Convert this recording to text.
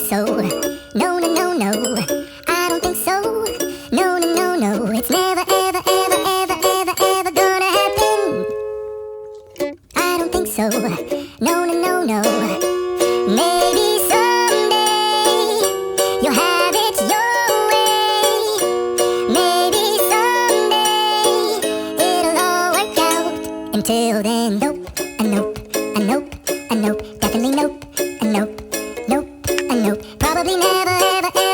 so. No, no, no, no. I don't think so. No, no, no, no. It's never, ever, ever, ever, ever, ever gonna happen. I don't think so. No, no, no, no. Maybe someday you'll have it your way. Maybe someday it'll all work out. Until then, nope, a nope, a nope, a nope. Definitely nope, a nope, nope, a nope. Probably never, ever, ever.